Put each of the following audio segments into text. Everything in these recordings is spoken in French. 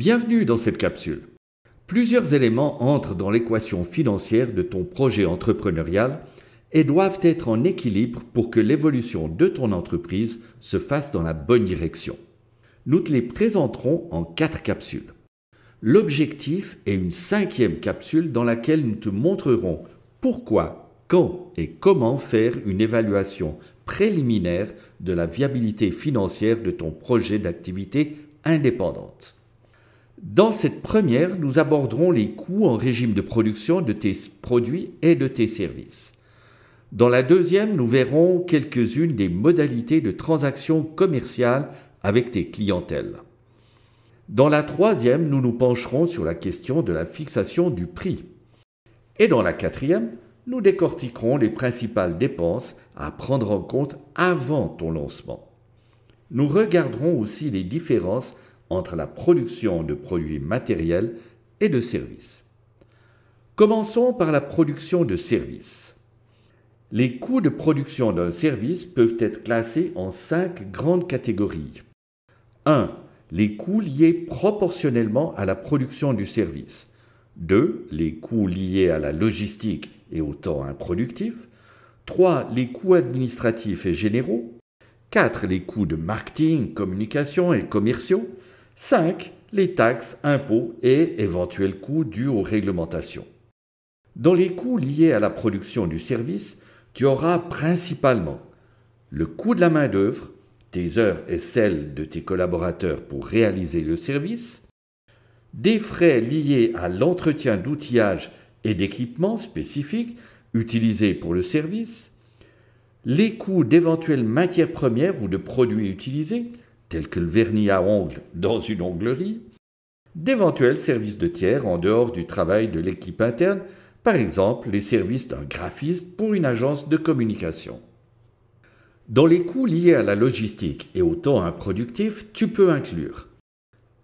Bienvenue dans cette capsule. Plusieurs éléments entrent dans l'équation financière de ton projet entrepreneurial et doivent être en équilibre pour que l'évolution de ton entreprise se fasse dans la bonne direction. Nous te les présenterons en 4 capsules. L'objectif est une 5e capsule dans laquelle nous te montrerons pourquoi, quand et comment faire une évaluation préliminaire de la viabilité financière de ton projet d'activité indépendante. Dans cette première, nous aborderons les coûts en régime de production de tes produits et de tes services. Dans la deuxième, nous verrons quelques-unes des modalités de transaction commerciale avec tes clientèles. Dans la troisième, nous nous pencherons sur la question de la fixation du prix. Et dans la quatrième, nous décortiquerons les principales dépenses à prendre en compte avant ton lancement. Nous regarderons aussi les différences entre la production de produits matériels et de services. Commençons par la production de services. Les coûts de production d'un service peuvent être classés en 5 grandes catégories. 1. Les coûts liés proportionnellement à la production du service. 2. Les coûts liés à la logistique et au temps improductif. 3. Les coûts administratifs et généraux. 4. Les coûts de marketing, communication et commerciaux. 5. Les taxes, impôts et éventuels coûts dus aux réglementations. Dans les coûts liés à la production du service, tu auras principalement le coût de la main-d'œuvre, tes heures et celles de tes collaborateurs pour réaliser le service, des frais liés à l'entretien d'outillage et d'équipements spécifiques utilisés pour le service, les coûts d'éventuelles matières premières ou de produits utilisés, tels que le vernis à ongles dans une onglerie, d'éventuels services de tiers en dehors du travail de l'équipe interne, par exemple les services d'un graphiste pour une agence de communication. Dans les coûts liés à la logistique et au temps improductif, tu peux inclure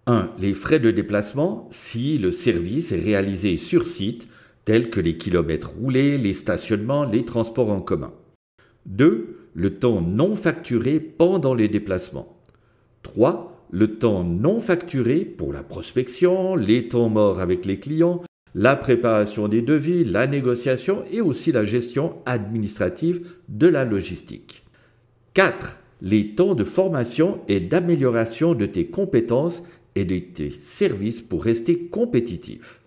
1. Les frais de déplacement si le service est réalisé sur site, tels que les kilomètres roulés, les stationnements, les transports en commun. 2. Le temps non facturé pendant les déplacements. 3. Le temps non facturé pour la prospection, les temps morts avec les clients, la préparation des devis, la négociation et aussi la gestion administrative de la logistique. 4. Les temps de formation et d'amélioration de tes compétences et de tes services pour rester compétitif.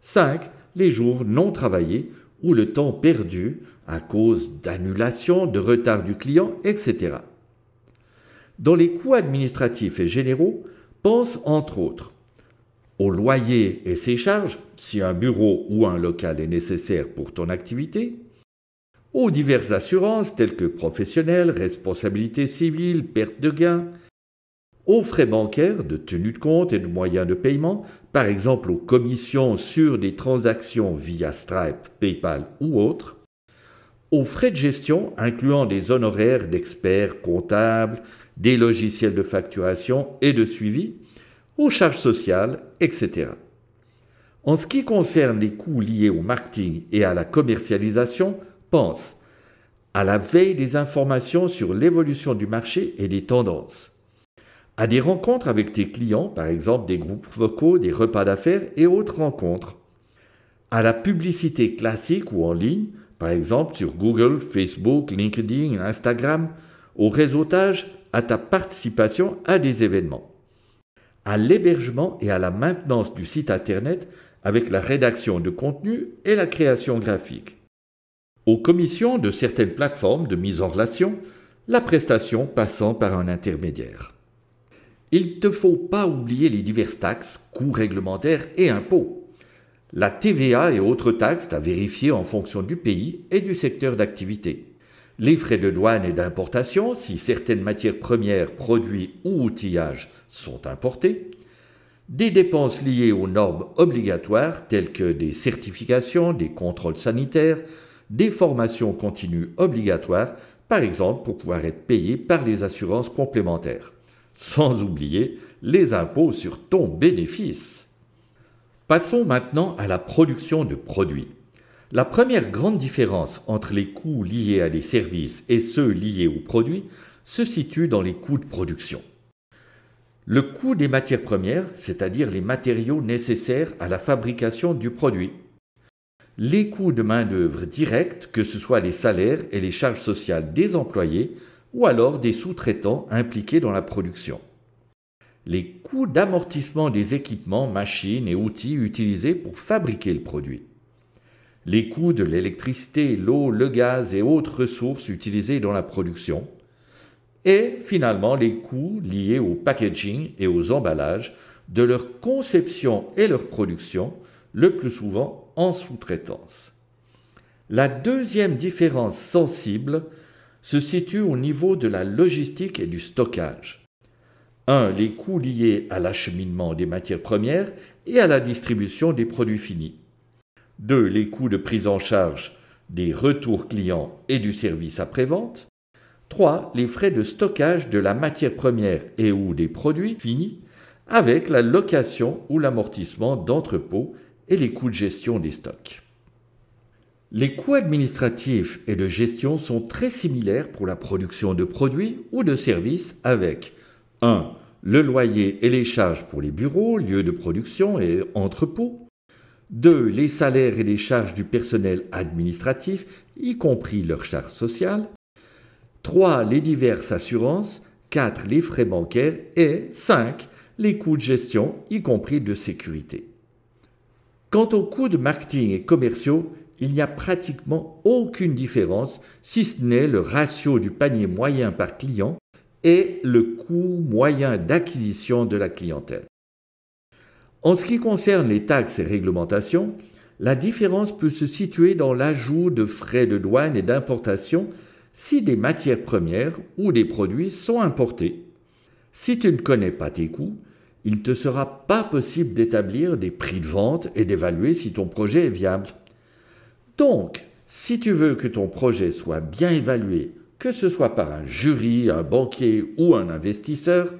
5. Les jours non travaillés ou le temps perdu à cause d'annulation, de retard du client, etc. Dans les coûts administratifs et généraux, pense entre autres au loyer et ses charges, si un bureau ou un local est nécessaire pour ton activité, aux diverses assurances telles que professionnelles, responsabilité civile, perte de gains, aux frais bancaires de tenue de compte et de moyens de paiement, par exemple aux commissions sur des transactions via Stripe, PayPal ou autres, aux frais de gestion incluant des honoraires d'experts comptables, des logiciels de facturation et de suivi, aux charges sociales, etc. En ce qui concerne les coûts liés au marketing et à la commercialisation, pense à la veille des informations sur l'évolution du marché et des tendances, à des rencontres avec tes clients, par exemple des groupes vocaux, des repas d'affaires et autres rencontres, à la publicité classique ou en ligne, par exemple sur Google, Facebook, LinkedIn, Instagram, au réseautage, à ta participation à des événements, à l'hébergement et à la maintenance du site Internet avec la rédaction de contenu et la création graphique, aux commissions de certaines plateformes de mise en relation, la prestation passant par un intermédiaire. Il ne te faut pas oublier les diverses taxes, coûts réglementaires et impôts. La TVA et autres taxes à vérifier en fonction du pays et du secteur d'activité. Les frais de douane et d'importation si certaines matières premières, produits ou outillages sont importés. Des dépenses liées aux normes obligatoires telles que des certifications, des contrôles sanitaires, des formations continues obligatoires, par exemple pour pouvoir être payé par les assurances complémentaires. Sans oublier les impôts sur ton bénéfice. Passons maintenant à la production de produits. La première grande différence entre les coûts liés à des services et ceux liés aux produits se situe dans les coûts de production. Le coût des matières premières, c'est-à-dire les matériaux nécessaires à la fabrication du produit. Les coûts de main-d'œuvre directs, que ce soit les salaires et les charges sociales des employés ou alors des sous-traitants impliqués dans la production. Les coûts d'amortissement des équipements, machines et outils utilisés pour fabriquer le produit. Les coûts de l'électricité, l'eau, le gaz et autres ressources utilisées dans la production. Et finalement, les coûts liés au packaging et aux emballages, de leur conception et leur production, le plus souvent en sous-traitance. La deuxième différence sensible se situe au niveau de la logistique et du stockage. 1. Les coûts liés à l'acheminement des matières premières et à la distribution des produits finis. 2. Les coûts de prise en charge des retours clients et du service après-vente. 3. Les frais de stockage de la matière première et ou des produits finis avec la location ou l'amortissement d'entrepôts et les coûts de gestion des stocks. Les coûts administratifs et de gestion sont très similaires pour la production de produits ou de services avec 1. Le loyer et les charges pour les bureaux, lieux de production et entrepôts. 2. Les salaires et les charges du personnel administratif, y compris leurs charges sociales. 3. Les diverses assurances. 4. Les frais bancaires. Et 5. Les coûts de gestion, y compris de sécurité. Quant aux coûts de marketing et commerciaux, il n'y a pratiquement aucune différence, si ce n'est le ratio du panier moyen par client et le coût moyen d'acquisition de la clientèle. En ce qui concerne les taxes et réglementations, la différence peut se situer dans l'ajout de frais de douane et d'importation si des matières premières ou des produits sont importés. Si tu ne connais pas tes coûts, il ne te sera pas possible d'établir des prix de vente et d'évaluer si ton projet est viable. Donc, si tu veux que ton projet soit bien évalué, que ce soit par un jury, un banquier ou un investisseur,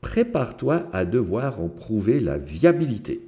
prépare-toi à devoir en prouver la viabilité.